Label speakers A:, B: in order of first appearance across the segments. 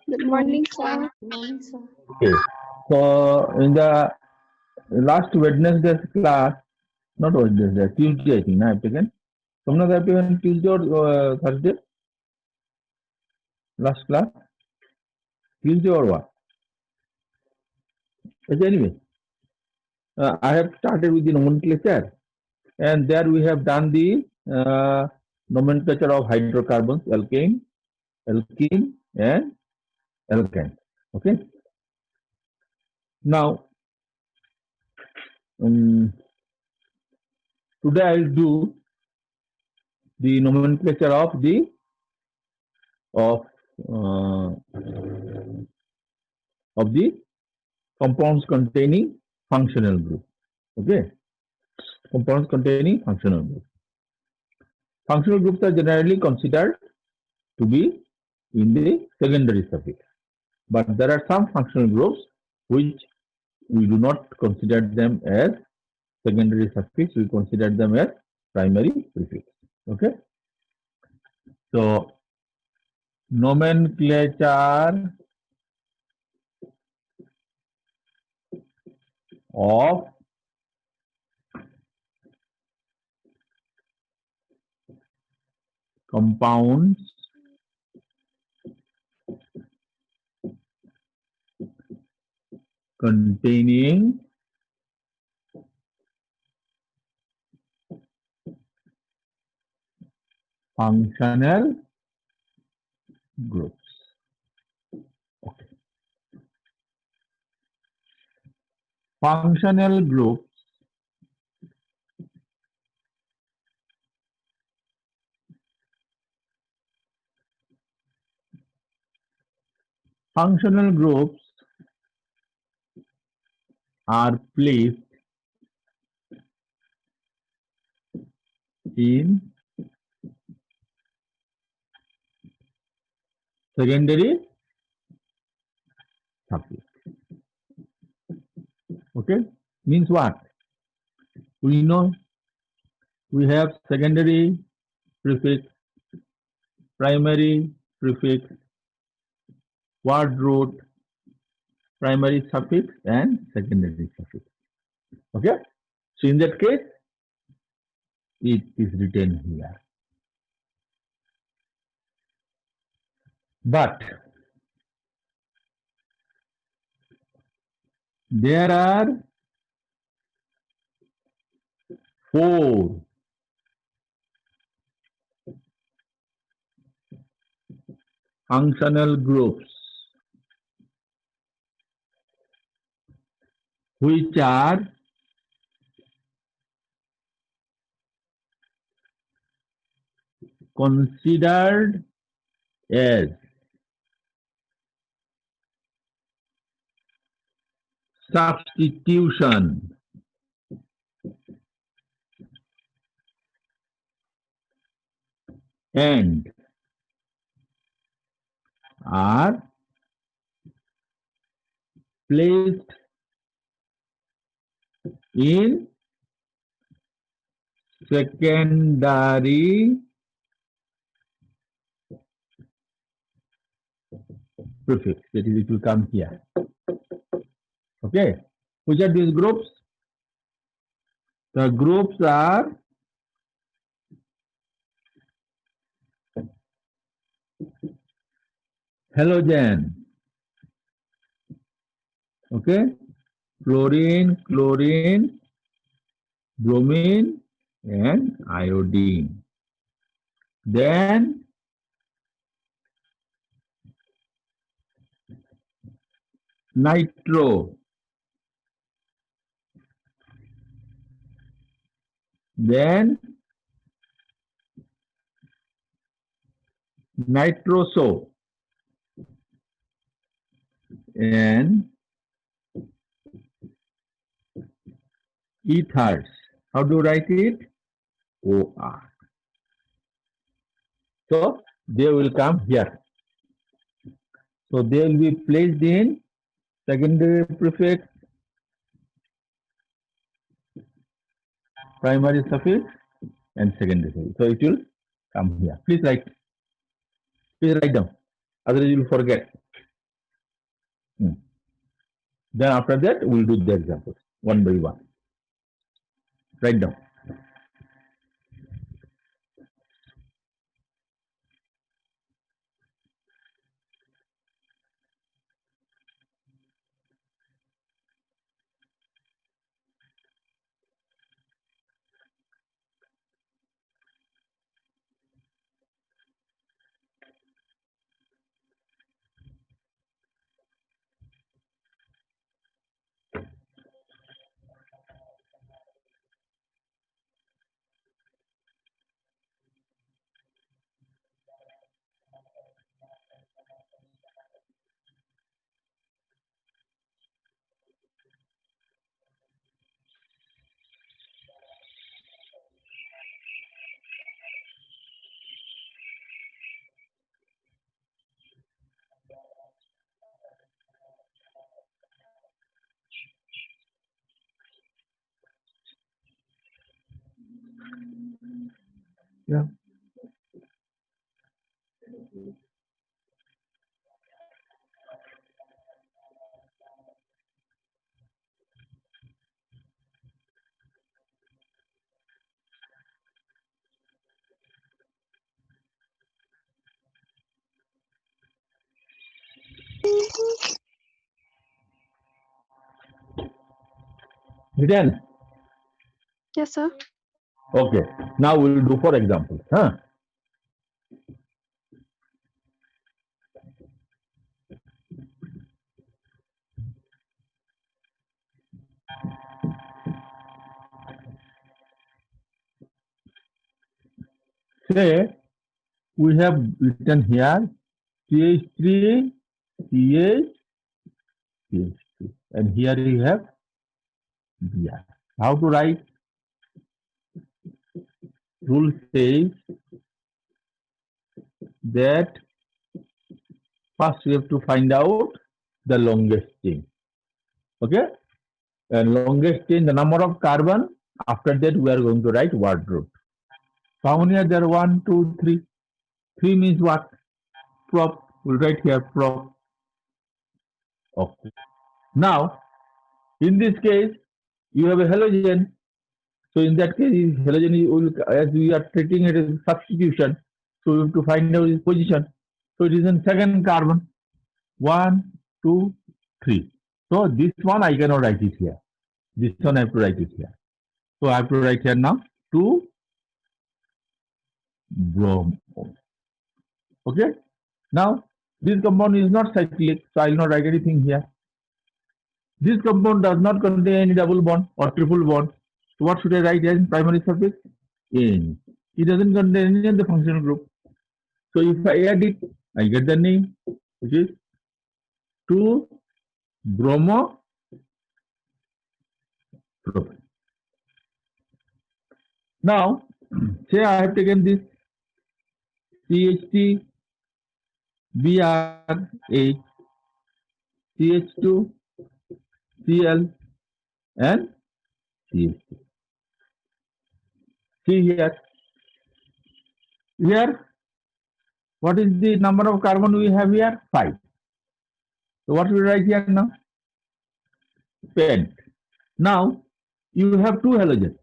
A: Good
B: Good morning,
A: morning,
B: sir.
A: sir.
B: Good morning, sir.
C: Okay. So in the last Wednesday's class, not Wednesday, Tuesday, I think, I have taken. Sometimes I have taken Tuesday or Thursday, last class, Tuesday or what? But anyway, I have started with the nomenclature, and there we have done the nomenclature of hydrocarbons, alkane, alkene, and alkyne. Okay. Now, um, today I will do the nomenclature of uh, of the compounds containing functional group. Okay, compounds containing functional group. Functional groups are generally considered to be in the secondary suffix, but there are some functional groups which we do not consider them as secondary suffix. We consider them as primary prefix. Okay, so nomenclature of compounds containing functional groups. Okay. Functional groups functional groups are placed in secondary suffix. Okay, means what? We know we have secondary prefix, primary prefix, word root, primary suffix, and secondary suffix. Okay, so in that case, it is written here. But there are 4 functional groups which are considered as substitution and are placed in secondary prefix. That is, it will come here. Okay. Which are these groups? The groups are halogen. Okay. Fluorine, chlorine, bromine, and iodine. Then nitro. Then nitroso. And ethers. How do you write it? OR. So they will come here. So they will be placed in secondary prefix, primary suffix, and secondary suffix. So it will come here. Please write down. Otherwise you will forget. Then after that, we'll do the examples one by one. Write down. Yeah. Written?
A: Yes, sir.
C: Okay. Now we'll do for examples. Huh? Say we have written here CH3, CH, CH2, and here you have Br. How to write? Rule says that first we have to find out the longest chain. Okay? And longest chain, the number of carbon. After that, we are going to write word root. So how many are there? 1, 2, 3. 3 means what? Prop. We'll write here prop. Okay. Now, in this case, you have a halogen. So in that case, halogen, as we are treating it as substitution, so we have to find out its position. So it is in second carbon. 1, 2, 3. So this one I cannot write it here. This one I have to write it here. So I have to write here now 2 bromo. Okay. Now this compound is not cyclic, so I will not write anything here. This compound does not contain any double bond or triple bond. So what should I write as primary surface? N. It doesn't contain any of the functional group. So if I add it, I get the name, which is 2 bromo propane. Now, say I have taken this CH3, Br8, CH2, Cl, and CH2. See here. Here, what is the number of carbon we have here? 5. So what we write here now? Pent. Now, you have 2 halogens.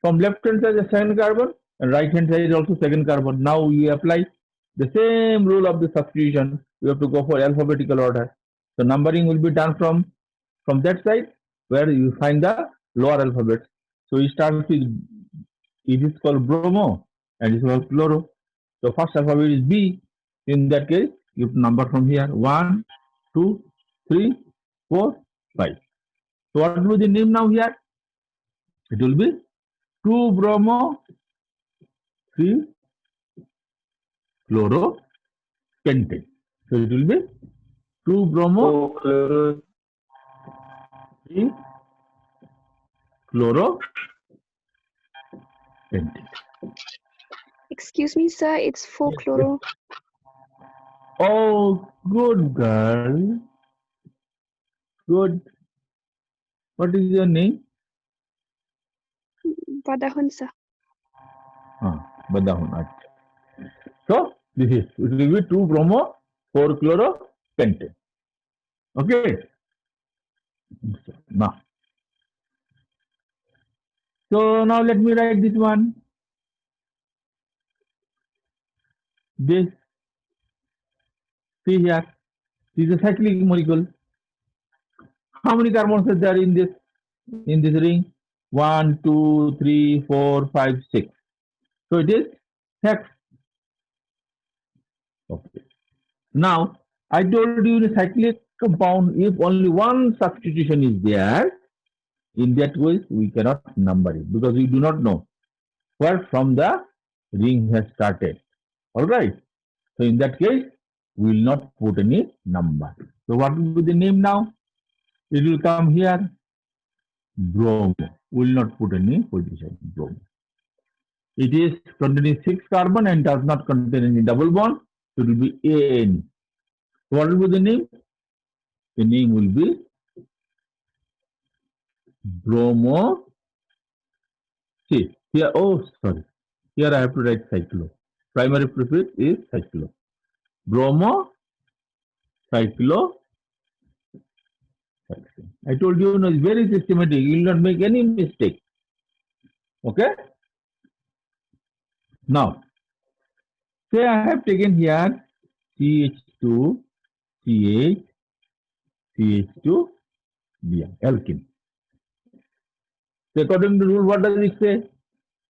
C: From left hand side, the second carbon, and right hand side is also second carbon. Now we apply the same rule of the substitution. We have to go for alphabetical order. So numbering will be done from that side where you find the lower alphabet. So we start with, it is called bromo and it is called chloro. So first alphabet is B. In that case, you number from here 1, 2, 3, 4, 5. So what will be the name now here? It will be 2 bromo 3 chloro pentane. So it will be 2 bromo 3 chloro pentane.
A: Excuse me, sir. It's 4-chloro.
C: Oh, good girl. Good. What is your name?
A: Badahun, sir.
C: Badahun. So this is, it will be 2 bromo 4 chloro pentane. Okay. Now, so now let me write this one. This, see here, this is a cyclic molecule. How many carbons are there in this ring? 1, 2, 3, 4, 5, 6. So it is hex. Okay. Now I told you in a cyclic compound, if only one substitution is there, in that way we cannot number it because we do not know where from the ring has started. All right. So in that case, we will not put any number. So what will be the name now? It will come here. Bromo. We will not put any position. Bromo. It is containing 6 carbon and does not contain any double bond. So it will be AN. So what will be the name? The name will be bromo. See here. Oh, sorry. Here I have to write cyclo. Primary prefix is cyclo. Bromo, cyclo. I told you, it's very systematic. You will not make any mistake. Okay. Now, say I have taken here CH2, CH, CH2, Br, alkene. So according to the rule, what does it say?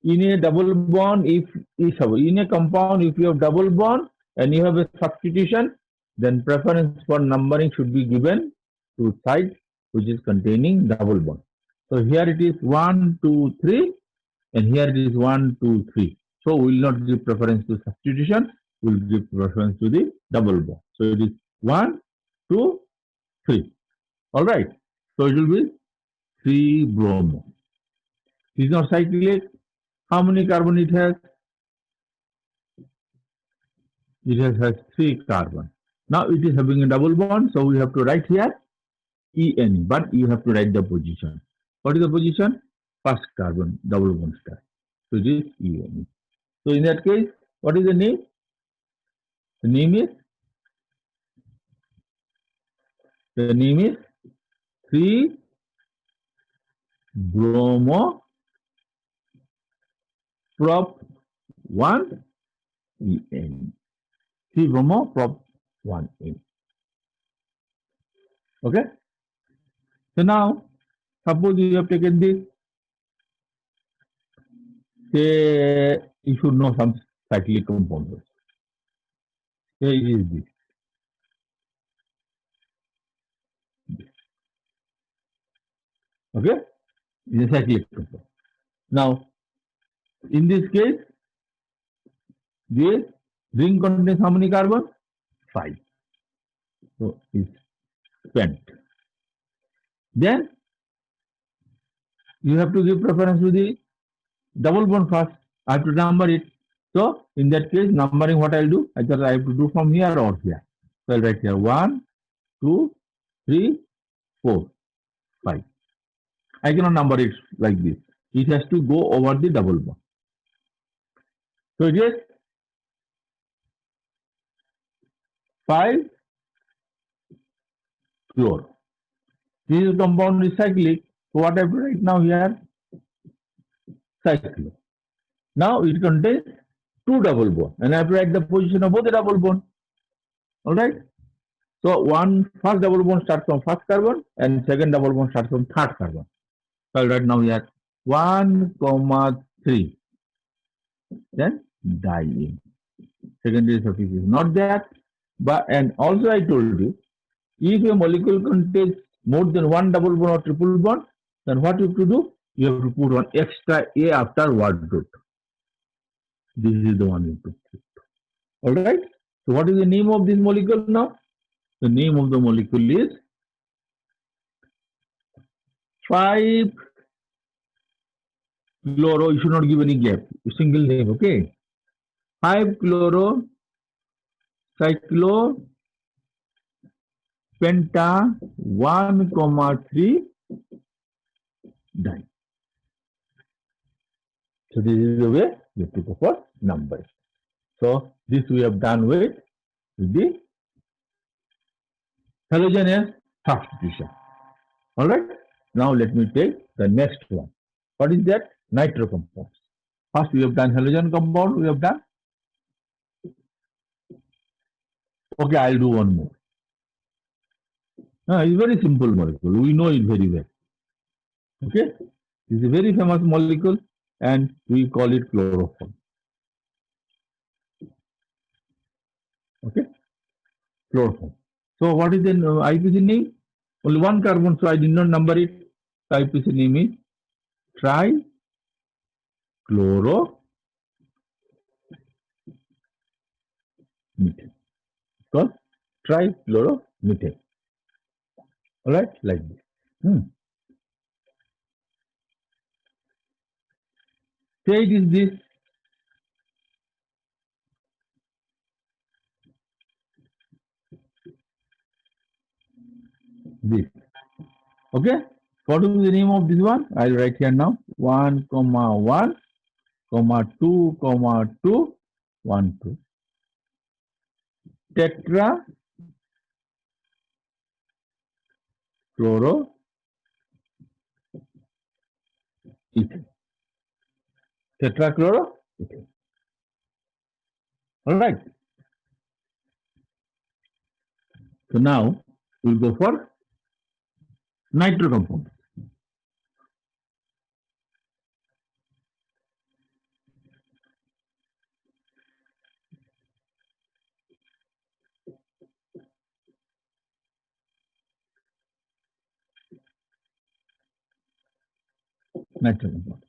C: In a double bond, in a compound, if you have double bond and you have a substitution, then preference for numbering should be given to side which is containing double bond. So here it is 1, 2, 3, and here it is 1, 2, 3. So we will not give preference to substitution, we will give preference to the double bond. So it is 1, 2, 3. All right. So it will be 3 bromo. It is not cyclic. How many carbon it has? It has 3 carbon. Now it is having a double bond, so we have to write here En, but you have to write the position. What is the position? First carbon, double bond star. So it is En. So in that case, what is the name? The name is 3 bromo prop 1 En. 3 bromo prop 1 En. Okay. So now, suppose you have taken this. Say you should know some cyclic compounds. Here is this. Okay, it is a cyclic compound. Now, in this case, this ring contains how many carbon? 5. So it's spent. Then you have to give preference to the double bond first. I have to number it. So in that case, numbering what I'll do, either I have to do from here or here. So I'll write here 1, 2, 3, 4, 5. I cannot number it like this. It has to go over the double bond. So it is 5 chloro. This compound is cyclic. So what I have to write now here? Cyclo. Now it contains 2 double bonds, and I have to write the position of both the double bond. All right. So first double bond starts from first carbon, and second double bond starts from third carbon. So I'll write now here 1, 3. Then diene. Secondary suffix is not there, and also I told you, if a molecule contains more than 1 double bond or triple bond, then what you have to do? You have to put one extra A after word root. This is the one you put. All right. So what is the name of this molecule now? The name of the molecule is 5 chloro. You should not give any gap. Single name. Okay. 5 chloro cyclo penta 1, 3 di. So this is the way we have to go for numbers. So this we have done with the halogen substitution. All right. Now let me take the next one. What is that? Nitro compounds. First we have done halogen compound. We have done. Okay, I'll do one more. It's very simple molecule. We know it very well. Okay, it's a very famous molecule, and we call it chloroform. Okay, chloroform. So what is the IPC name? Only one carbon, so I did not number it. The IPC name is trichloromethane. Because trichloromethane. All right, like this. Say it is this. This. Okay. What is the name of this one? I'll write here now. 1, 1, 2, 2, 1, 2. Tetra chloro ethane. Tetrachloroethane. All right. So now we'll go for nitro compound. Nitro compound.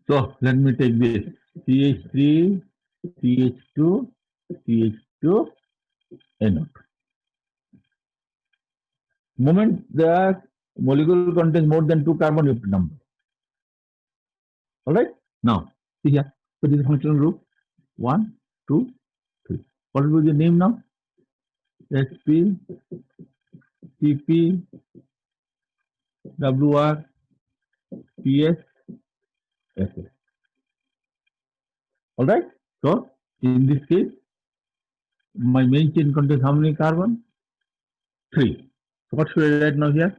C: So let me take this CH3, CH2, CH2, NO2. Moment the molecule contains more than 2 carbon, you have to number. All right. Now see here. So this is functional group 1, 2, 3. What will be the name now? SP, CP, WR, PS, SS. All right. So in this case, my main chain contains how many carbon? 3. So what should I write now here?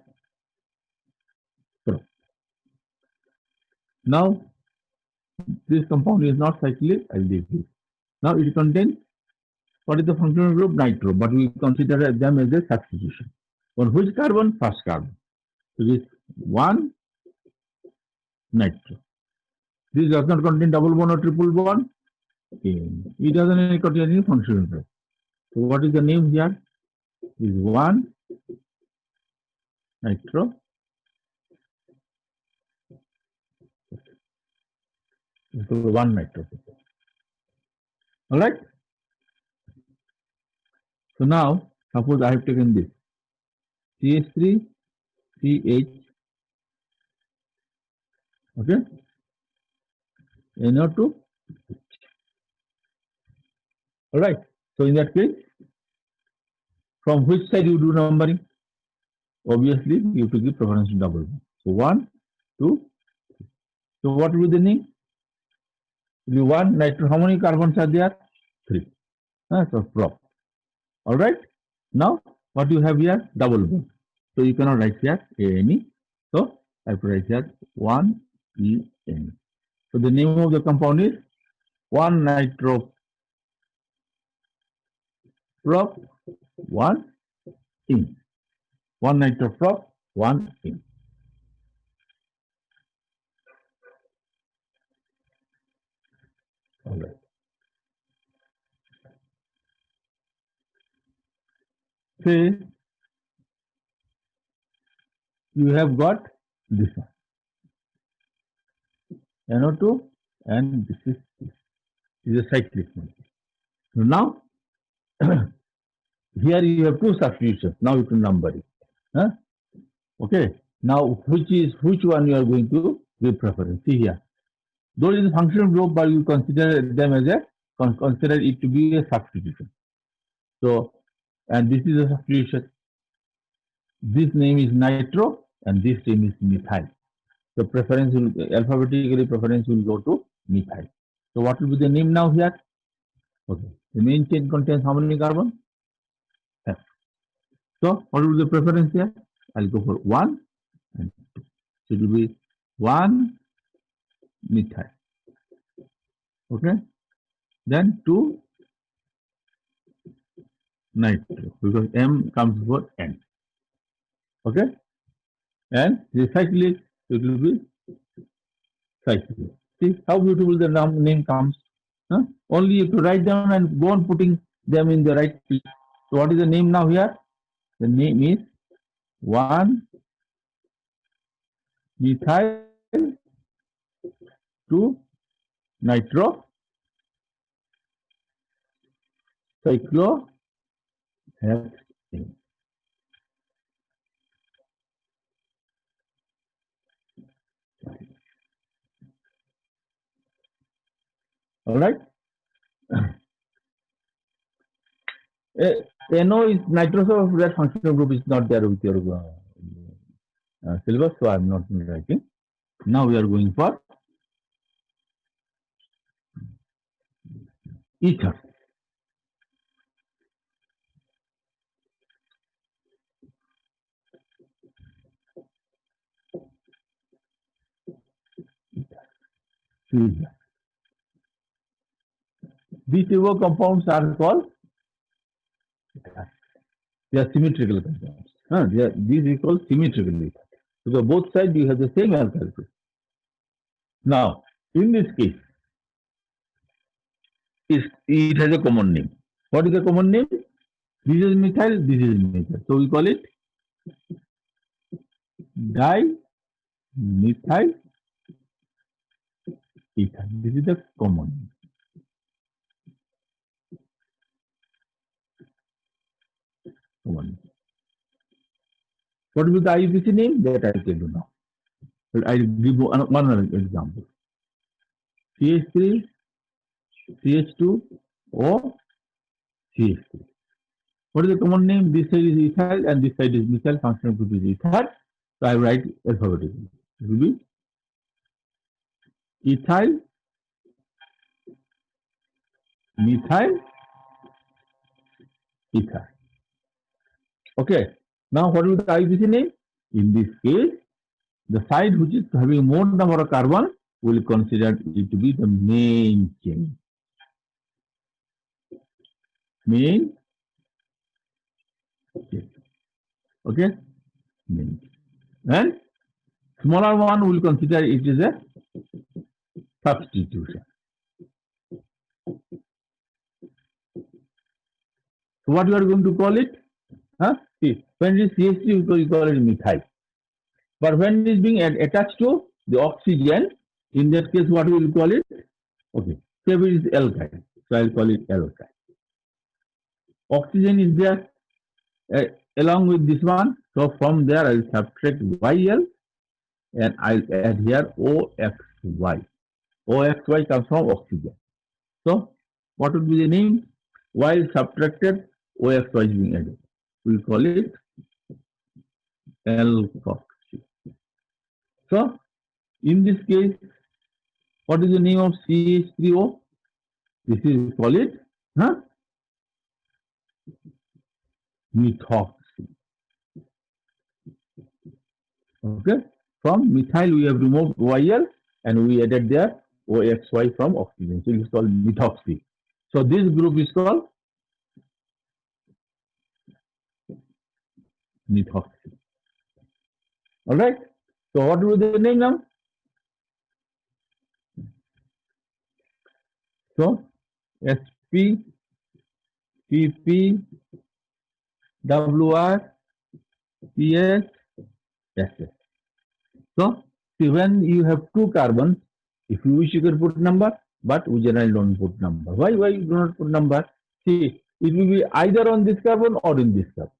C: So now this compound is not cyclic. I'll leave this. Now it contains what is the functional group? Nitro, but we consider them as a substitution. On which carbon? First carbon. So this 1 nitro. This does not contain double bond or triple bond. Okay. It doesn't contain any functional group. So what is the name here? Is 1 nitro. So 1 nitro. All right. So now suppose I have taken this CH3, CH, okay, NO2. All right. So in that case, from which side you do numbering? Obviously, you have to give preference to double bond. So 1, 2, 3. So what will be the name? The 1 nitro. How many carbons are there? 3. So prop. All right. Now what you have here? Double bond. So you cannot write here ANE. So I have to write here 1EN. So the name of the compound is 1 nitro prop 1 in. 1 nitro prop 1 in. All right. Say you have got this one. NO2 and this is a cyclic one. So now here you have 2 substitutions. Now you can number it. Okay. Now which one you are going to give preference? See here. Though it is a functional group, but you consider them as consider it to be a substitution. So, and this is a substitution. This name is nitro and this name is methyl. The preference will alphabetically preference will go to methyl. So what will be the name now here? Okay. The main chain contains how many carbon? So what will be the preference here? I'll go for 1 and 2. So it will be 1 methyl. Okay. Then 2 nitro because M comes before N. Okay. And the cyclic, it will be cyclic. See how beautiful the name comes. Huh? Only you have to write down and go on putting them in the right place. So what is the name now here? The name is 1 methyl 2 nitro cyclohexane. All right. NO is nitroso, that functional group is not there with your syllabus, so I am not writing. Now we are going for ether. These two compounds are called, they are symmetrical compounds. These is called symmetrical ether. So both sides you have the same alkyl group. Now, in this case, it has a common name. What is the common name? This is methyl, this is methyl. So we call it dimethyl ether. This is the common name. What will be the IUPAC name? That I tell you now. But I give you one example. CH3, CH2, O, CH3. What is the common name? This side is ethyl and this side is methyl. Functional group is ether. So I write alphabetically. It will be ethyl, methyl, ether. Okay. Now what will be the IUPAC name? In this case, the side which is having more number of carbon will consider it to be the main chain. Main chain. Okay? Main. And smaller one will consider it is a substitution. So what you are going to call it? See, when it is CH3, you call it methyl. But when it is being attached to the oxygen, in that case, what we will call it? Okay, say it is alkyl. So I will call it alkyl. Oxygen is there along with this one. So from there, I will subtract YL and I will add here OXY. OXY comes from oxygen. So what would be the name? While subtracted, OXY is being added. We will call it alkoxy. So in this case, what is the name of CH3O? This is call it methoxy. Okay. From methyl we have removed YL and we added there OXY from oxygen. So it is called methoxy. So this group is called methoxy. All right. So what will be the name now? So SP, PP, WR, CS, SS. So see, when you have two carbons, if you wish you can put number, but we generally don't put number. Why you do not put number? See, it will be either on this carbon or in this carbon.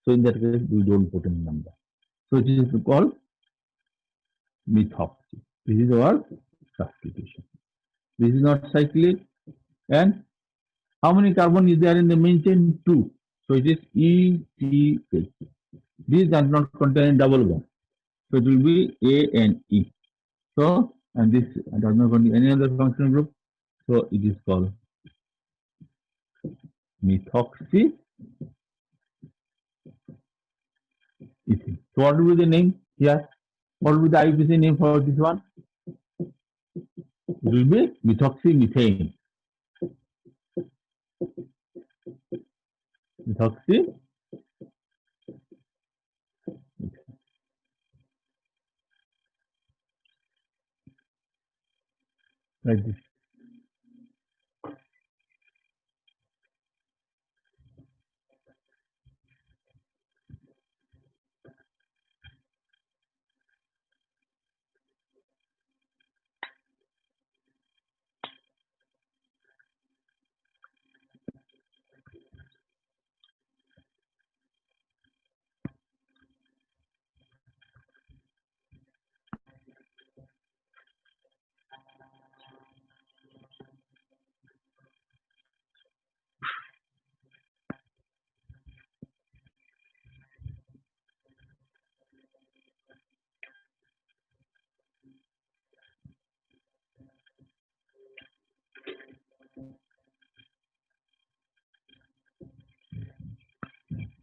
C: So in that case, we don't put any number. So it is called methoxy. This is our substitution. This is not cyclic. And how many carbon is there in the main chain? 2. So it is ETH. These does not contain double bond. So it will be A and E. So, and this does not contain any other functional group. So it is called methoxy So what will be the name here? What will be the IUPAC name for this one? It will be methoxymethane. Methoxy. Like this.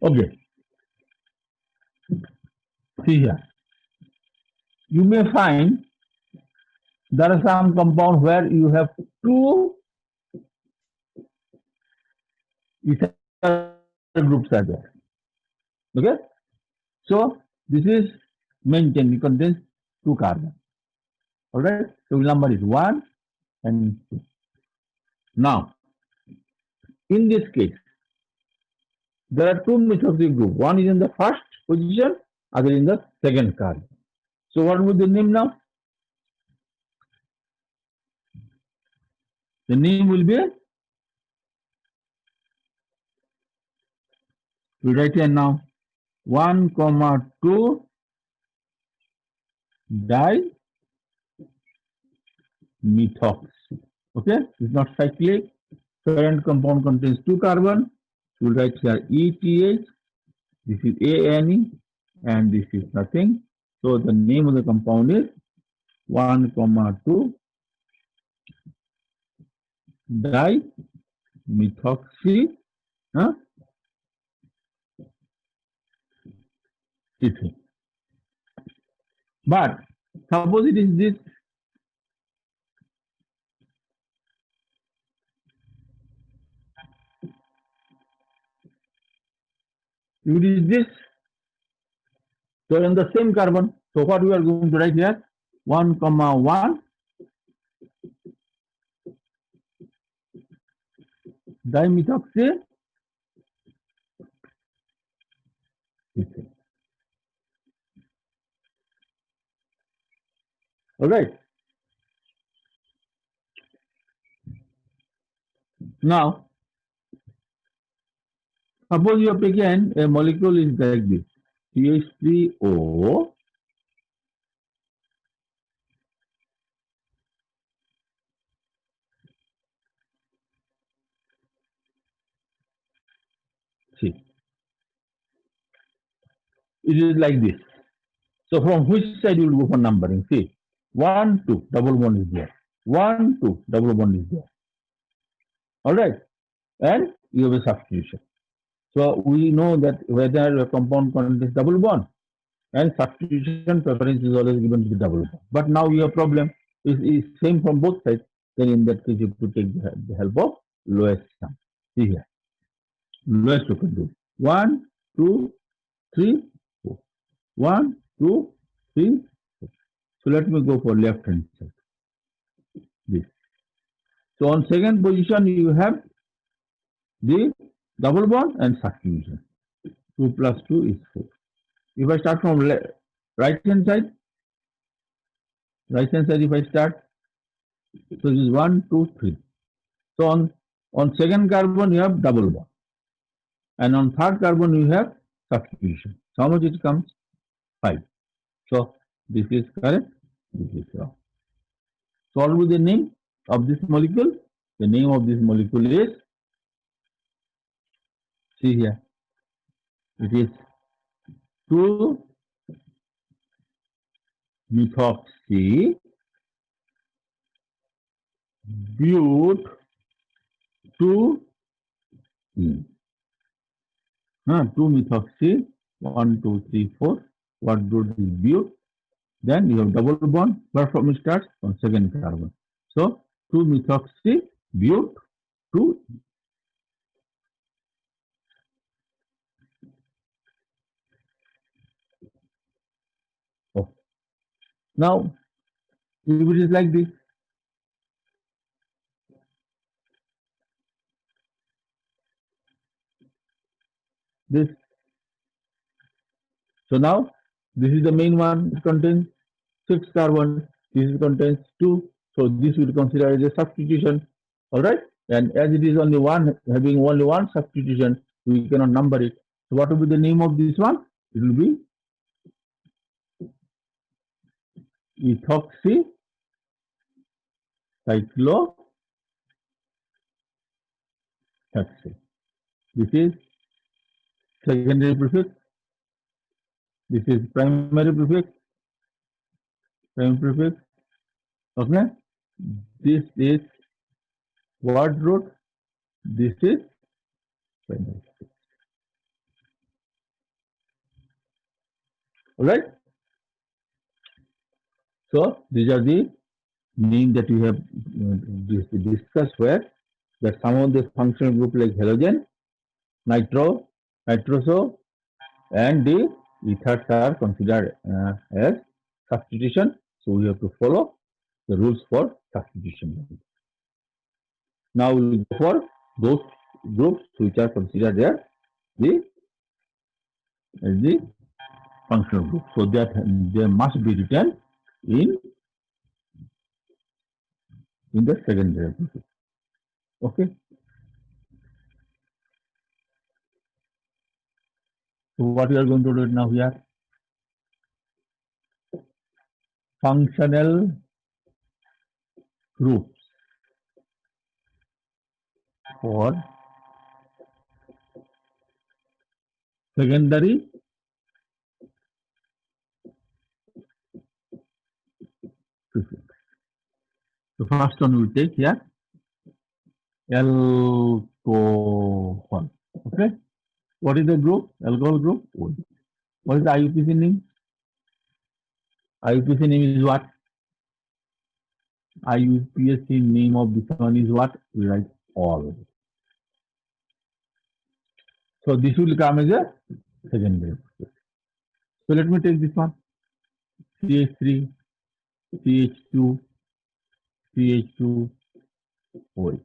C: Okay. See here. You may find there are some compounds where you have two ethyl groups are there. Okay. So this is main chain. It contains two carbons. All right. So number is 1 and 2. Now, in this case, there are two methoxy groups. One is in the first position, other in the second carbon. So what would the name now? The name will be, we write here now, 1, 2 dimethoxy. Okay, it's not cyclic. Parent compound contains two carbon. We will write here ETH. This is ANE, and this is nothing. So the name of the compound is 1, 2 dimethoxy. Ethane. But suppose it is this. If it is this, so in the same carbon. So what we are going to write here? 1, 1 dimethoxy. All right. Now, suppose you have taken a molecule is like this, CH3O, see, it is like this. So from which side you will go for numbering? See, 1, 2, double bond is there. 1, 2, double bond is there. All right, and you have a substitution. So we know that whether a compound contains double bond, and substitution preference is always given to the double bond. But now you have problem is same from both sides. Then in that case you have to take the help of lowest sum. See here, lowest you can do 1, 2, 3, 4. 1, 2, 3, 4. So let me go for left hand side. This. So on second position you have the double bond and substitution. 2 plus 2 is 4. If I start from right hand side if I start, so this is 1, 2, 3. So on second carbon you have double bond, and on third carbon you have substitution. So how much it comes? 5. So this is correct, this is wrong. So what will be the name of this molecule? The name of this molecule is, see here, it is 2-methoxy bute 2-methoxy 1, 2, 3, 4 What group is bute? Then you have double bond. Where from it starts? On second carbon. So 2-methoxy bute 2. Oh. Now, if it is like this. So now, this is the main one. It contains 6 carbon. This contains 2. So this will consider as a substitution. All right. And as it is only one, having only one substitution, we cannot number it. So what will be the name of this one? It will be ethoxy cyclohexane. This is secondary prefix. This is primary prefix. Primary prefix. Okay. This is word root. This is primary prefix. All right. So these are the names that we have discussed where that some of the functional group like halogen, nitro, nitroso, and the ethers are considered as substitution. So we have to follow the rules for substitution. Now we will go for those groups which are considered as the functional group. So that they must be written in the secondary prefix. Okay. So what we are going to do now here? Functional groups for secondary prefix. The first one we take here alcohol. Okay. What is the group? Alcohol group. What is the IUPAC name? IUPAC name is what? IUPAC name of this one is what? We write all. So this will come as a secondary. So let me take this one. CH3, CH2, CH2, OH.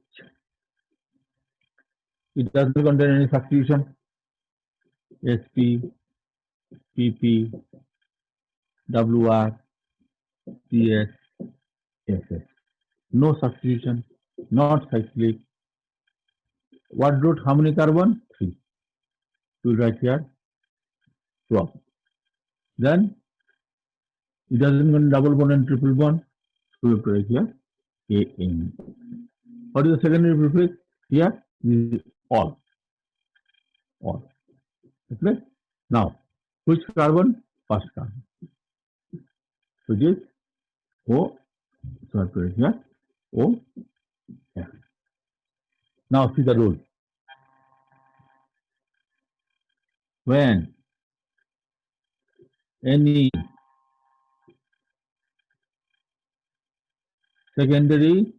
C: It doesn't contain any substitution. SP, PP, WR, CS, SS. No substitution, not cyclic. What root? How many carbon? 3. We'll write here 12. Then it doesn't contain double bond and triple bond. So we'll write here AN. What is the secondary prefix? Here this is all. All. Okay. Now, which carbon? First carbon. Which is O. So I'll write here O. Yeah. Now see the rule. When any secondary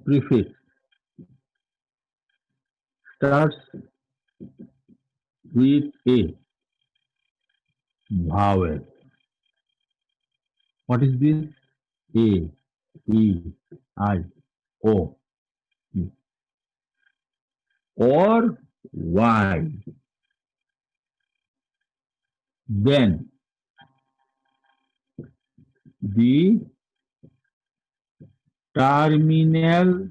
C: prefix starts with a vowel. What is this? A, E, I, O, U. Or Y. Then the terminal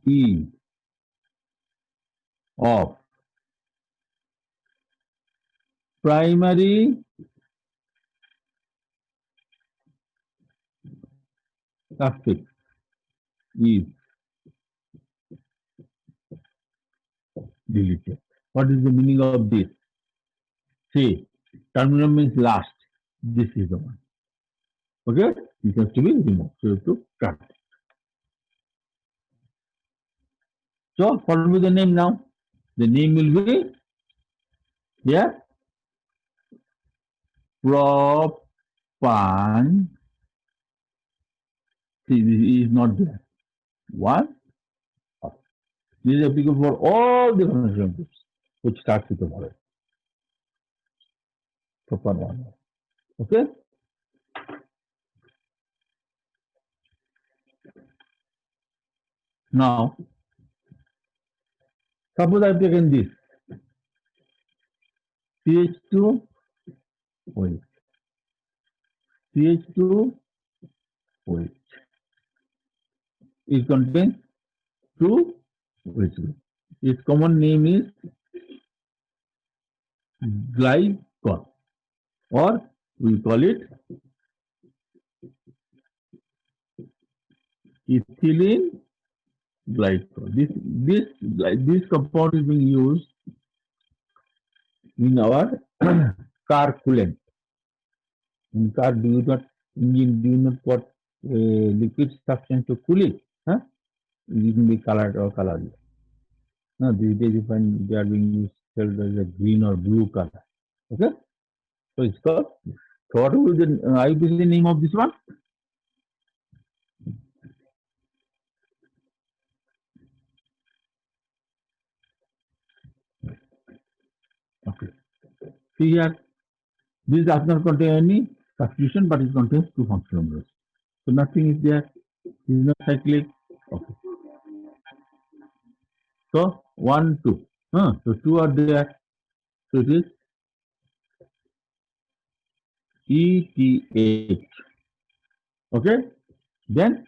C: E of primary suffix is deleted. What is the meaning of this? Say, terminal means last. This is the one. Okay? This has to be removed. So you have to cut. So what will be the name now? The name will be here propan. See, this is not there. One. This is applicable for all the functional groups which starts with the vowel. Propan one. Okay. Now, suppose I've taken this CH2 OH. CH2 OH. It contains two OH group. Its common name is glycol, or we call it ethylene glycol. This compound is being used in our car coolant. In car, do you not put liquid substance to cool it? Huh? It can be colored or colorless. No, these days you find they are being used as a green or blue color. Okay, so it's called. So what will the IUPAC name of this one? Okay. See here, this does not contain any substitution, but it contains two functional groups. So nothing is there. This is not cyclic. Okay. So 1, 2. So 2 are there. So it is ETH. Okay. Then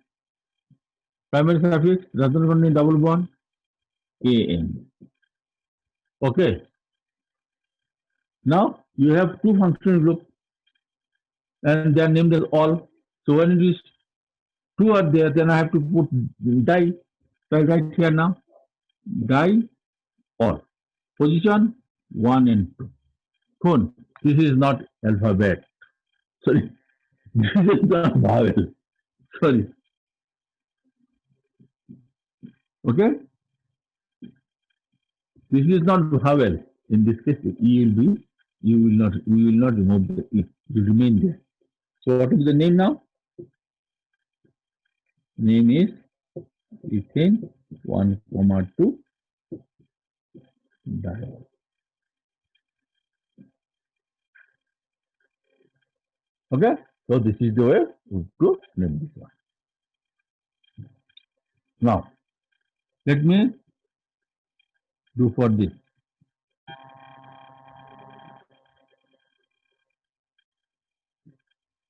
C: primary suffix does not contain double bond. AN. Okay. Now you have two functional groups and they are named as all. So when it is two are there, then I have to put di. So I write here now di all. Position 1 and 2. Phone. This is not alphabet. Sorry. This is not vowel. Sorry. Okay. This is not vowel. In this case, we will not remove the E. It will remain there. So what is the name now? Name is ethane 1, 2 diol. Okay, so this is the way to name this one. Now, let me do for this.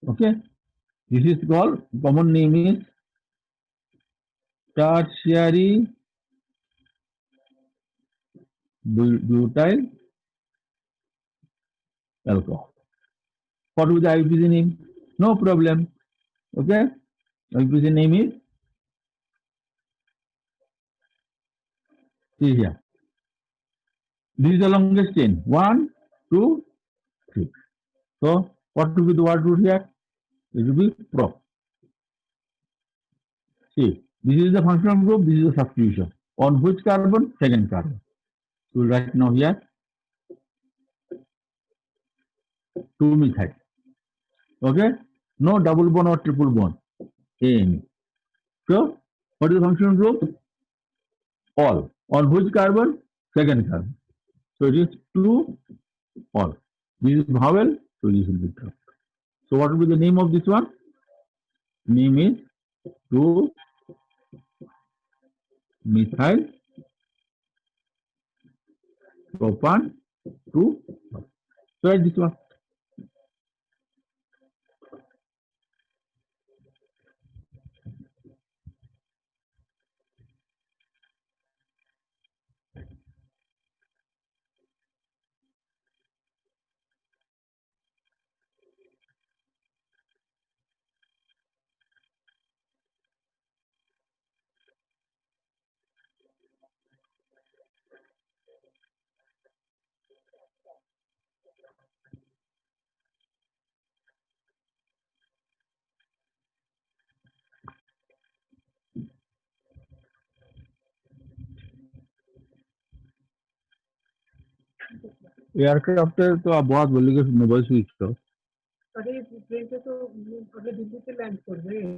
C: Okay, this is called, common name is tertiary butyl alcohol. What will the IUPAC name? No problem. Okay, IUPAC name is, see here. This is the longest chain. 1, 2, 3. So what will be the word root here? It will be pro. See, this is the functional group, this is the substitution. On which carbon? Second carbon. So we'll write now here 2 methyl. Okay? No double bond or triple bond. AN. So what is the functional group? All. On which carbon? Second carbon. So it is 2 all. This is vowel, so this will be dropped. So what will be the name of this one? Name is 2 methyl propan 2. So write this one. Aircraft तो आप बहुत बोलेंगे mobile switch तो
B: अरे plane से तो अगले दिल्ली से लैंड कर रहे हैं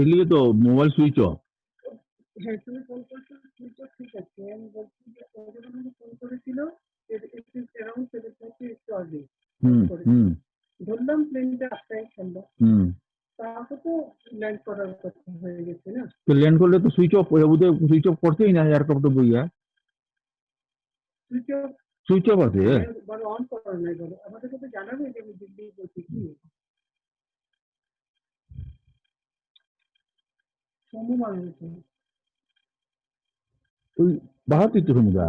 C: इसलिए तो मोबाइल स्विच ऑफ
B: হ্যাঁ তুমি ফোন করছো সুইচ অফ ঠিক আছে আমি বলছি যে কতজন আমাকে ফোন করেছিল ইট ইজ অ্যারাউন্ড 7:30 একটু আগে ধরলাম প্লেনটা আটটায় ছাড়লো তারপর তো ল্যান্ড করার কথা হয়ে গেছে না
C: तो लैंड कर ले तो स्विच ऑफ करते ही ना एयरक्राफ्ट भैया
B: সুইচ অফ
C: स्विच ऑफ आते हैं
B: বলো অন করা নাই বলো আমাদেরকে তো জানাবে যে আমি দিল্লি বলছি কি সমু মানুষ
C: तो बहुत ही तो समझा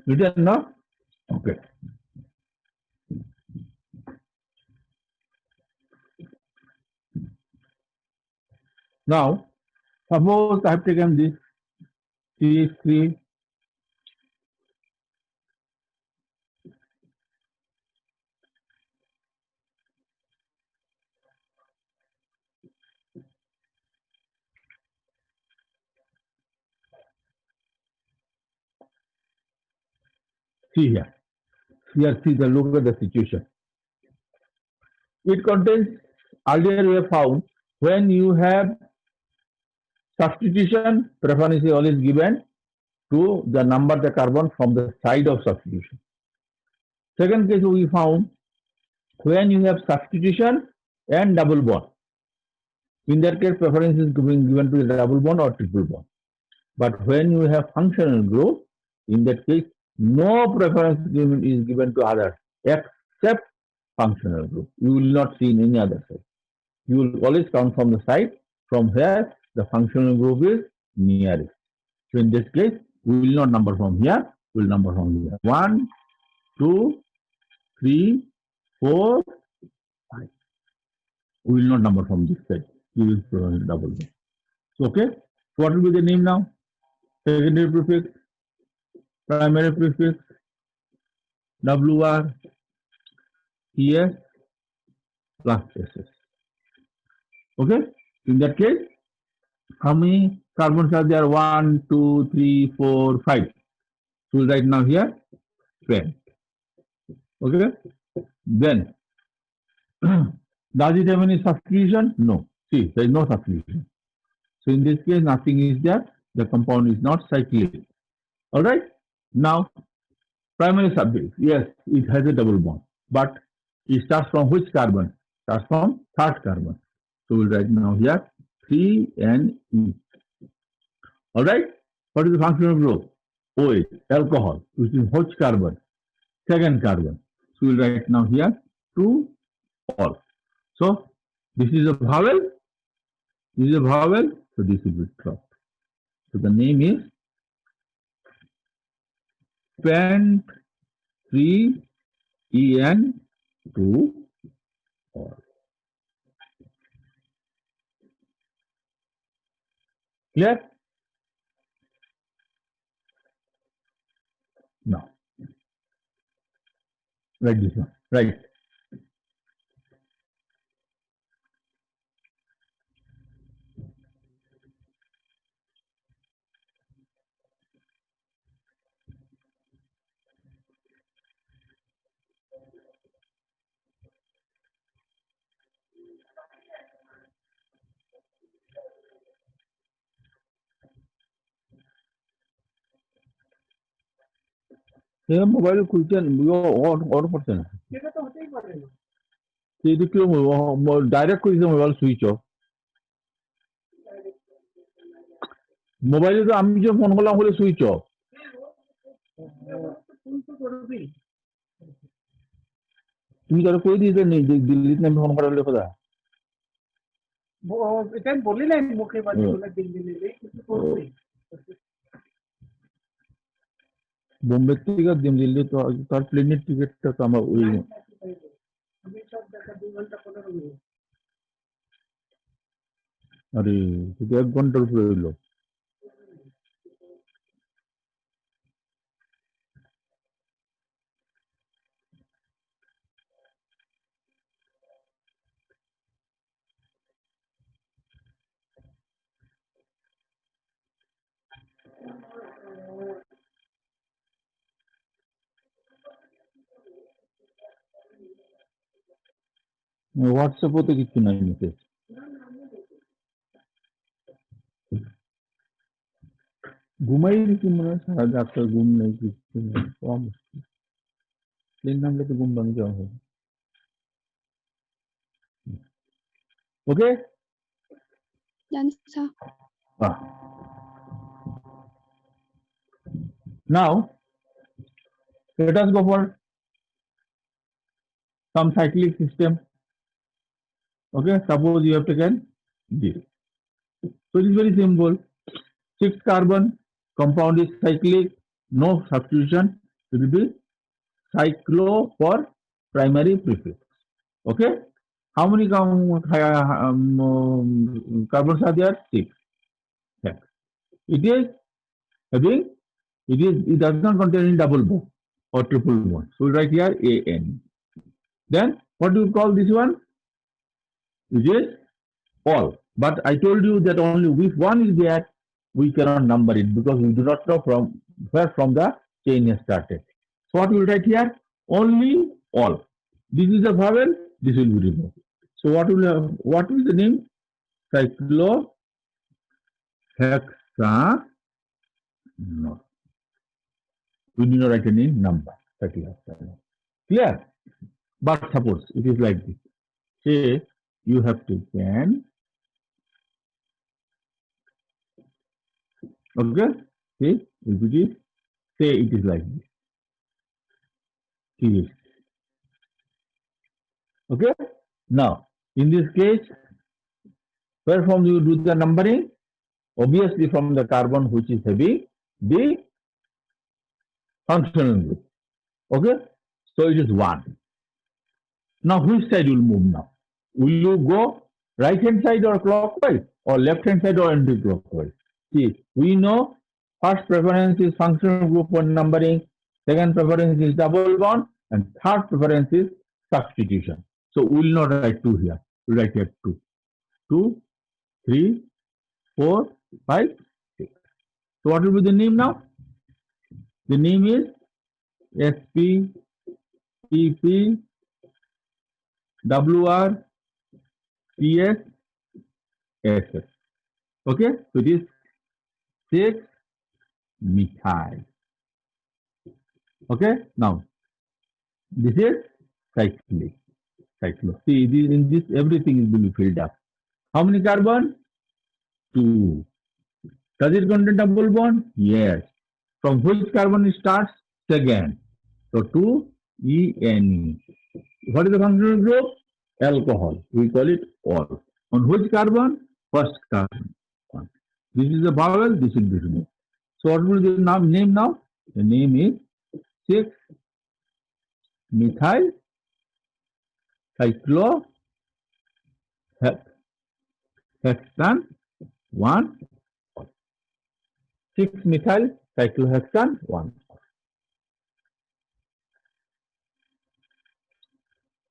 C: written now okay now suppose I have taken this CH3 see here see the look at the situation it contains earlier we have found when you have substitution preference is always given to the number the carbon from the side of substitution second case we found when you have substitution and double bond in that case preference is given to the double bond or triple bond but when you have functional group in that case no preference is given to others except functional group you will not see in any other side you will always count from the side from where the functional group is nearest so in this case we will not number from here we will number from here 1 2 3 4 5 we will not number from this side we will provide double bond so, okay so what will be the name now secondary prefix primary prefix WR CS plus SS okay in that case how many carbons are there 1 2 3 4 5 so right now here 10 okay then does it have any substitution no see there is no substitution so in this case nothing is there the compound is not cyclic all right now primary subject yes it has a double bond but it starts from which carbon starts from third carbon so we'll write now here 3Ne all right what is the functional group OH alcohol which is which carbon second carbon so we'll write now here 2 all so this is a vowel this is a vowel so this will be dropped so the name is pent 3En2 all clear now write this one right ये mobile खुलते वो और करते हैं
B: সেটা তো হতেই পারে না
C: ये क्यों डायरेक्ट खुलते मोबाइल সুইচ অফ মোবাইলে তো আমি যে ফোন করলাম বলে সুইচ অফ
B: ফোন তো করবেই
C: তুমি তাহলে কই দিতে নেই যে দিল্লিতে আমি ফোন করা হলে কথা
B: এটা আমি বলি না মুখে বাজি বলে দিল্লি নেবে কিন্তু করবেই
C: বোম্বে থেকে দিল্লি তো তার প্লেনের টিকিটটা তো আমার ওই
B: আমি সব দেখা 2 ঘন্টা 15 মিনিট
C: আরে 1 ঘন্টার উপরে হইলো WhatsApp তো কিছু নাই মেসেজ। ঘুমাই দিচ্ছি মনে হয়, সারা রাত ঘুম নেই, কিছু নেই, কম প্লেন নামলে তো ঘুম ভাঙে যাওয়া হবে। ওকে,
A: Done, sir.
C: Now let us go for some cyclic system. Okay, suppose you have taken this. So it is very simple. 6 carbon compound is cyclic, no substitution. It will be cyclo for primary prefix. Okay, how many carbons are there? 6. Yeah. It is having, it does not contain any double bond or triple bond. So we write here AN. Then what do you call this one? It is all. But I told you that only if one is there, we cannot number it because we do not know from where from the chain is started. So what we will write here? Only all. This is a vowel, this will be removed. So what is the name? Cyclohexanol. No. We do not write any number. Cyclohexanol. Clear? But suppose it is like this. Say you have taken, okay, see, if it is, say it is like this. See, okay. Now, in this case, where from you do the numbering? Obviously from the carbon which is having the functional group. Okay, so it is 1. Now, which side will move now? Will you go right hand side or clockwise, or left hand side or anti-clockwise? See, we know first preference is functional group for numbering, second preference is double bond, and third preference is substitution. So we will not write 2 here. We will write here 2. 2, 3, 4, 5, 6. So what will be the name now? The name is SP, PP, WR, PS, SS. Okay, so it is 6-methyl. Okay, now this is cyclic. See, in this everything is will be filled up. How many carbon? 2. Does it contain double bond? Yes. From which carbon it starts? Second. So 2-ene. What is the functional group? Alcohol. We call it all. On which carbon? First carbon. This is the vowel, this will be removed. So what will be the name now? The name is 6-methyl cyclohexane 1. 6-methyl cyclohexane 1.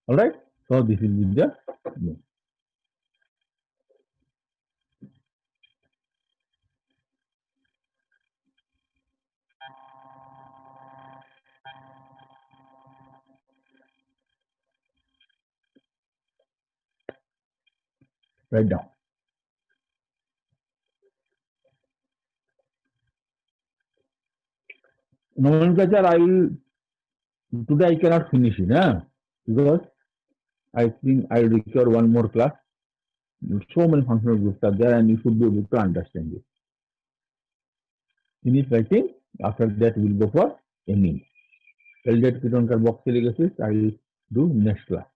C: All right. So this will be the name. Write down. Nomenclature, today I cannot finish it, because I think I will require one more class. So many functional groups are there and you should be able to understand it. Finish writing, after that we will go for amine. Aldate ketone carboxylic acid, I will do next class.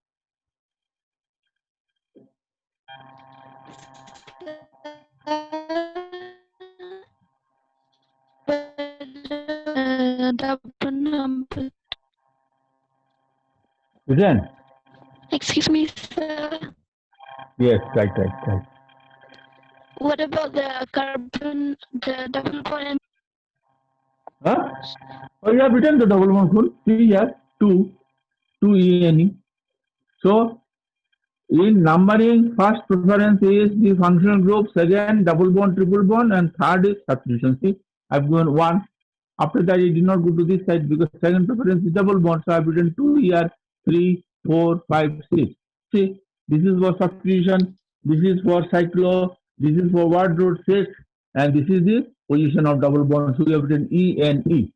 C: Then,
A: Excuse me, sir.
C: yes, right.
A: What about the carbon, the double bond?
C: Huh? Oh, you have written the double bond full. See here, 2-ene. So, in numbering, first preference is the functional group, second double bond, triple bond, and third is substitution. See, I've given 1. After that, it did not go to this side because second preference is double bond. So I've written 2 here, 3, 4, 5, 6. See, this is for substitution, this is for cyclo, this is for word root 6, and this is the position of double bond. So you have written E and E.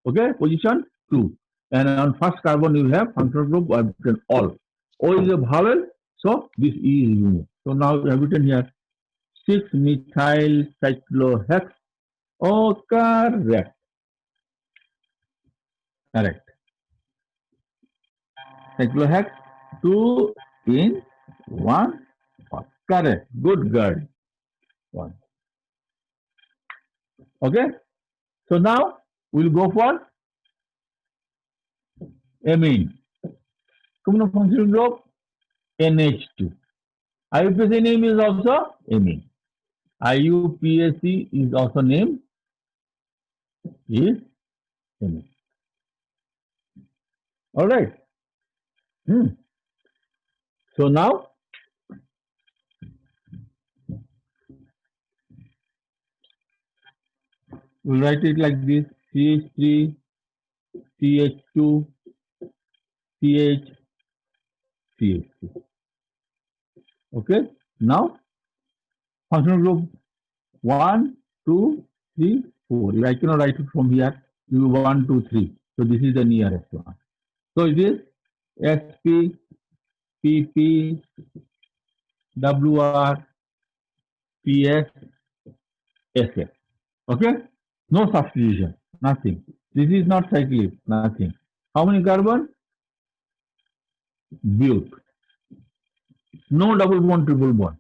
C: Okay, position 2. And on first carbon you have functional group, I have written all. O is a vowel, so this E is removed. So now we have written here 6-methyl cyclohex. Oh, correct. Correct. Cyclohex 2 in 1. Correct. Good girl. 1. Okay. So now we'll go for amine. Common functional group NH2. IUPAC name is also amine. IUPAC is also name is amine. All right. So now we'll write it like this: CH3, CH2, CH, CH2. Okay. Now functional group 1, 2, 3, 4. I cannot write it from here. You 1, 2, 3. So this is the nearest one. So it is SP, PP, WR, PS, SF. Okay? No substitution. Nothing. This is not cyclic. Nothing. How many carbon? Bute. No double bond, triple bond.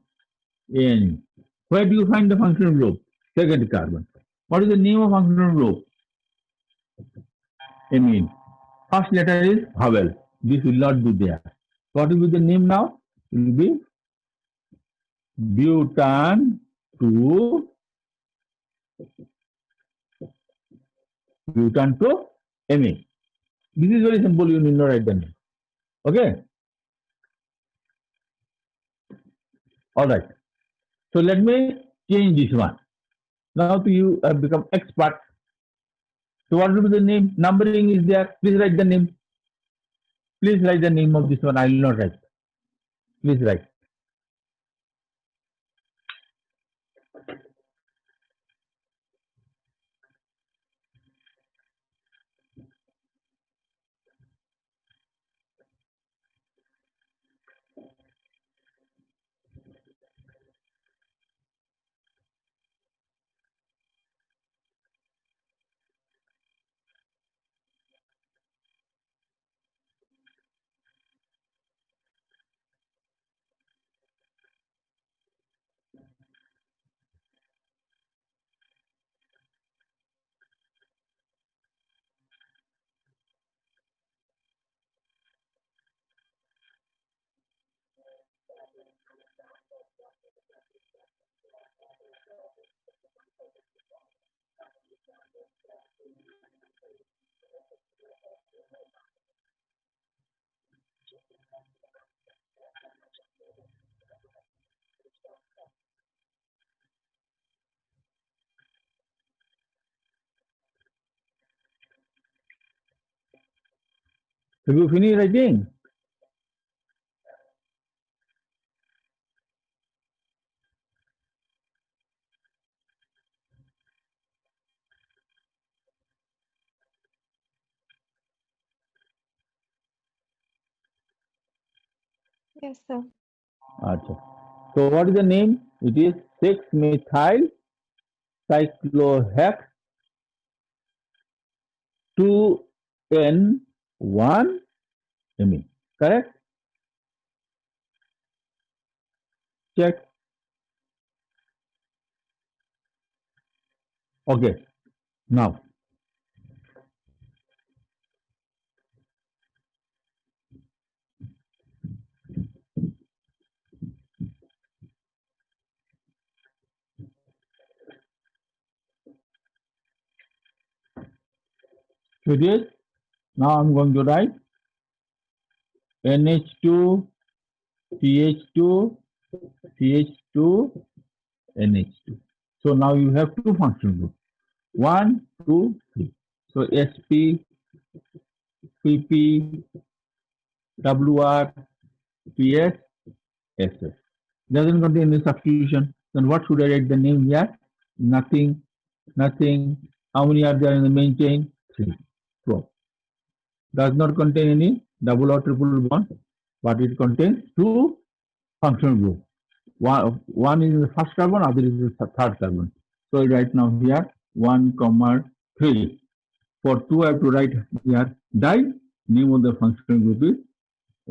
C: Any. Where do you find the functional group? Second carbon. What is the name of functional group? Amine. First letter is vowel. This will not be there. What will be the name now? It will be butan 2 amine. This is very simple. You need not write the name. Okay. All right. So let me change this one. Now you have become expert. So what will be the name? Numbering is there. Please write the name. Please write the name of this one. I will not write. Please write. Have you finished writing?
A: Yes, sir.
C: Achha. So what is the name? It is 6-methyl cyclohex 2N1 amine. Correct? Check. Okay. Now. So this, now I'm going to write NH2, CH2, CH2, NH2. So now you have two functional groups. 1, 2, 3. So SP, PP, WR, PS, SS. Doesn't contain any substitution. Then what should I write the name here? Nothing, nothing. How many are there in the main chain? 3. Prop. Does not contain any double or triple bond, but it contains 2 functional groups. One is the first carbon, other is the third carbon. So right now here 1, 3. For 2 I have to write here di. Name of the functional group is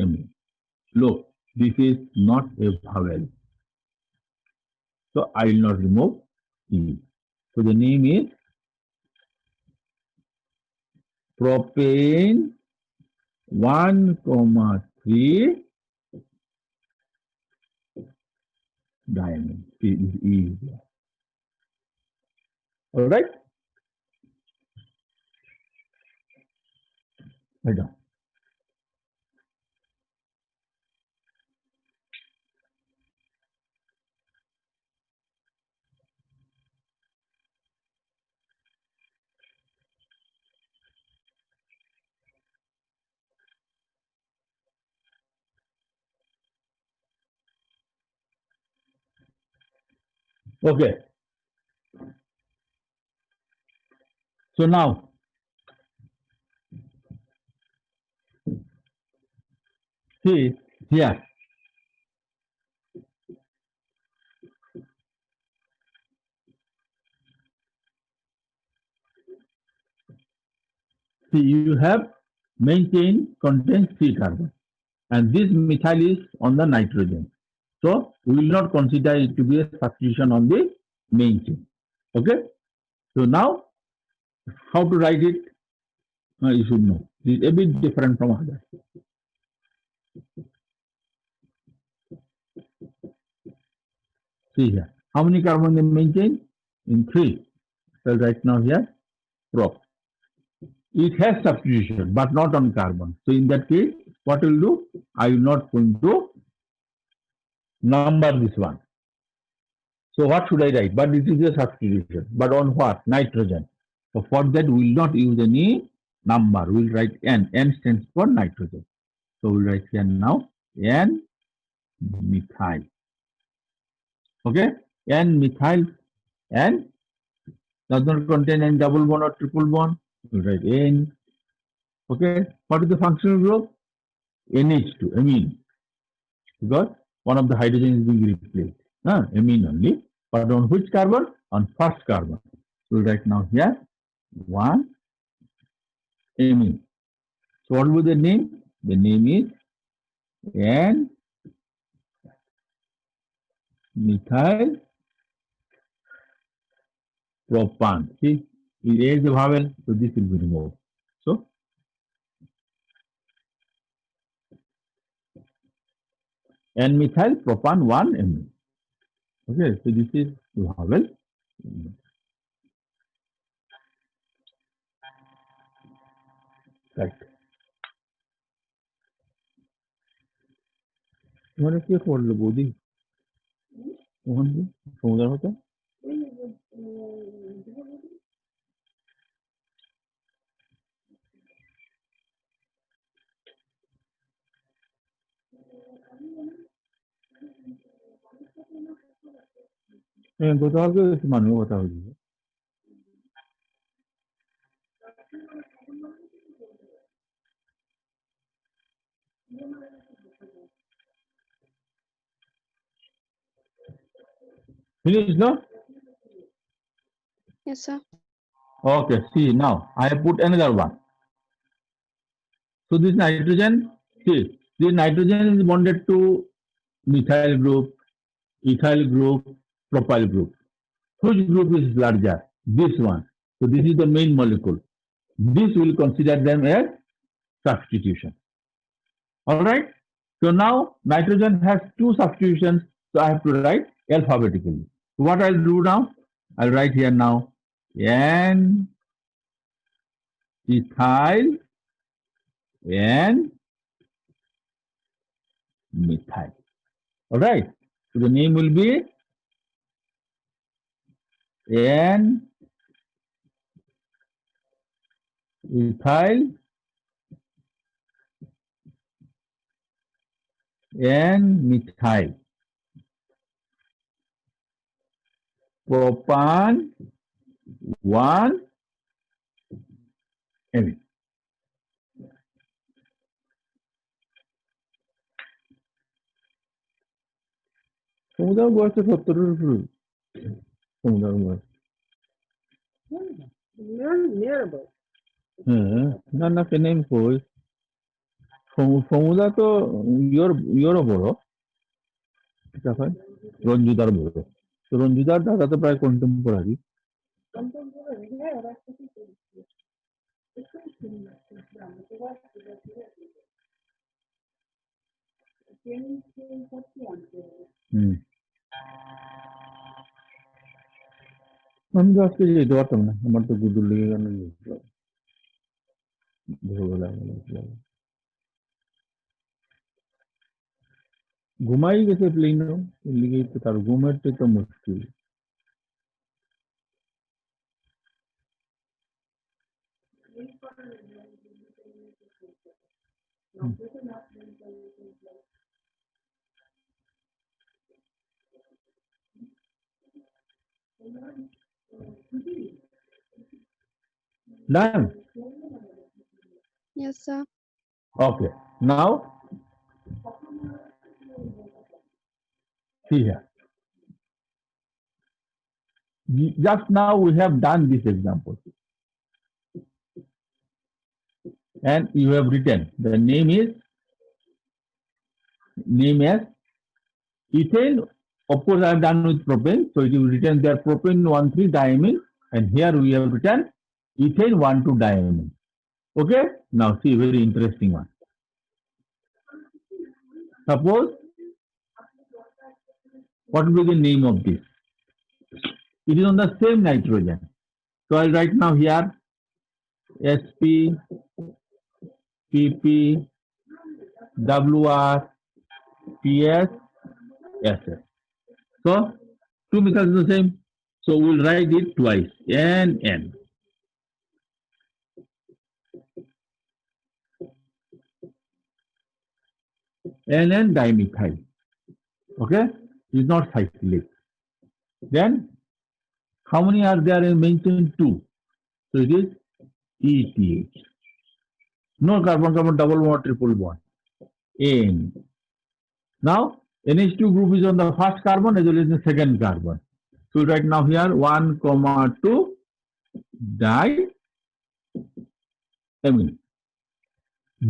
C: amine. Look, this is not a vowel. So I will not remove E. So the name is propane 1, 3 diamine. E. All right? Right down. Okay. So now, see here. See, you have main chain contains 3 carbons, and this methyl is on the nitrogen. So we will not consider it to be a substitution on the main chain. Okay. So now, how to write it? You should know. This is a bit different from others. See here. How many carbon in main chain? In 3. So right now here, prop. It has substitution, but not on carbon. So in that case, what will do? I will not going to number this one. So what should I write? But it is a substitution. But on what? Nitrogen. So for that, we will not use any number. We will write N. N stands for nitrogen. So we will write here now N methyl. Okay? N methyl and does not contain any double bond or triple bond. We will write N. Okay? What is the functional group? NH2, amine. Because one of the hydrogen is being replaced. Amine only. But on which carbon? On first carbon. So we write now here 1 amine. So what will be the name? The name is N methyl propan. See, it is a vowel, so this will be removed. So N methyl propan 1 amine. Okay, so this is the vowel. Right. तुम्हारा क्या खोल लो बोधी मोहन जी समुद्र होता बताओ कि इस मानव बताओ जी Finished, no?
A: Yes, sir.
C: Okay, see now I have put another one. So this nitrogen, see, this nitrogen is bonded to methyl group, ethyl group, propyl group. Which group is larger? This one. So this is the main molecule. This will consider them as substitution. All right. So now nitrogen has 2 substitutions. So I have to write alphabetically. So what I'll do now? I'll write here now N ethyl and methyl. All right. So the name will be N ethyl N-methyl. Propan 1 amine. সমুদ্র বয়স 70-এর উপরে সমুদ্র বয়স
B: near about.
C: হ্যাঁ না না কেন কই সমুদ্র তো ইয়েরও বড় ঠিক আছে রঞ্জুদার বড় তো রঞ্জুদার দাদা তো প্রায় contemporary
B: Contemporary, yeah, that's what it is. It's so similar.
C: আমি তো আজকে যেতে পারতাম না আমার তো গুদুর লেগে গেল ভোরবেলা ঘুমাই গেছে প্লেনও লিগেই তো তার ঘুমের তো মুশকিল Done.
A: Yes, sir.
C: Okay. Now, see here. Just now we have done this example. And you have written the name as ethane. Of course, I have done with propane. So it is written there propane 1,3-diamine. And here we have written ethane 1,2-diamine. Okay? Now see, very interesting one. Suppose, what will be the name of this? It is on the same nitrogen. So I'll write now here SP, PP, WR, PS, SS. So, two methyls is the same. So we'll write it twice. NN. NN dimethyl. Okay? It's not cyclic. Then, how many are there in mentioned? 2. So it is ETH. No carbon-carbon double bond, triple bond. N. Now, NH2 group is on the first carbon as well as the second carbon. So right now here 1,2 diamine.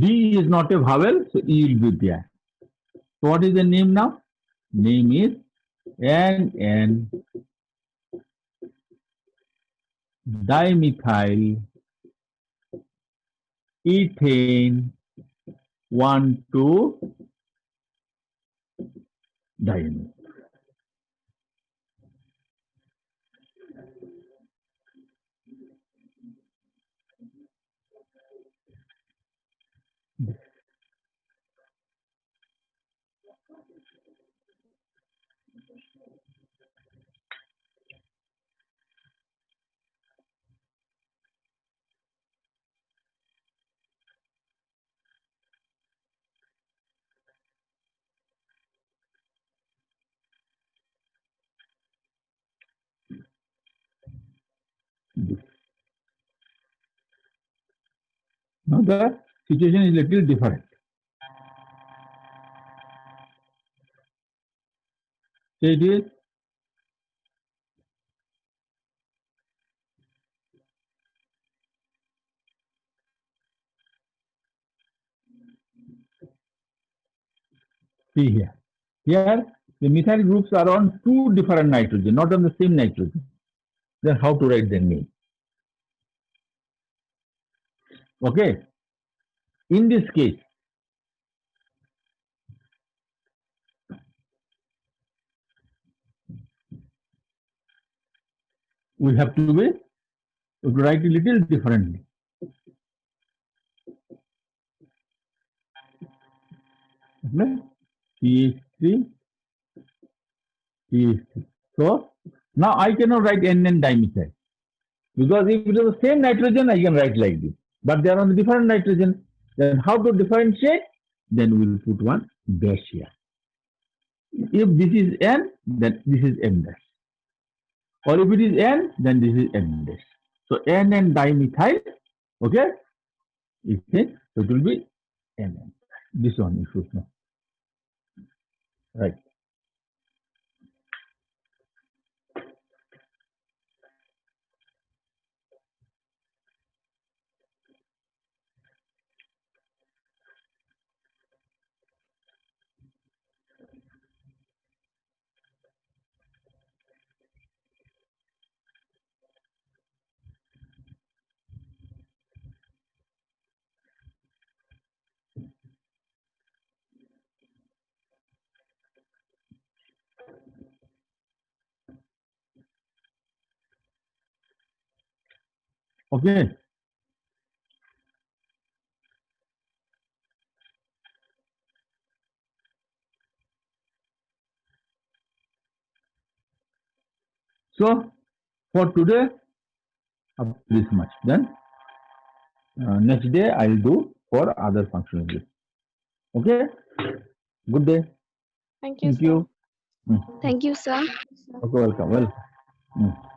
C: D is not a vowel, so E will be there. So what is the name now? Name is NN dimethyl ethane 1,2-diamine. Now the situation is little different. So it is see here. Here the methyl groups are on 2 different nitrogen, not on the same nitrogen. Then how to write their name? Okay. In this case, we have to write a little differently. Okay. CH3, CH3. So now I cannot write NN dimethyl because if it is the same nitrogen, I can write like this. But they are on the different nitrogen. Then how to differentiate? then we will put one dash here. If this is N, then this is N dash. Or if it is N, then this is N dash. So N and dimethyl, okay, so it will be N. This one you should know. Right. Okay. So for today, up to this much. Then next day I'll do for other functional groups. Okay. Good day.
D: Thank you,
C: Thank
D: sir.
C: you.
A: Thank you, sir.
C: Okay, welcome. Welcome.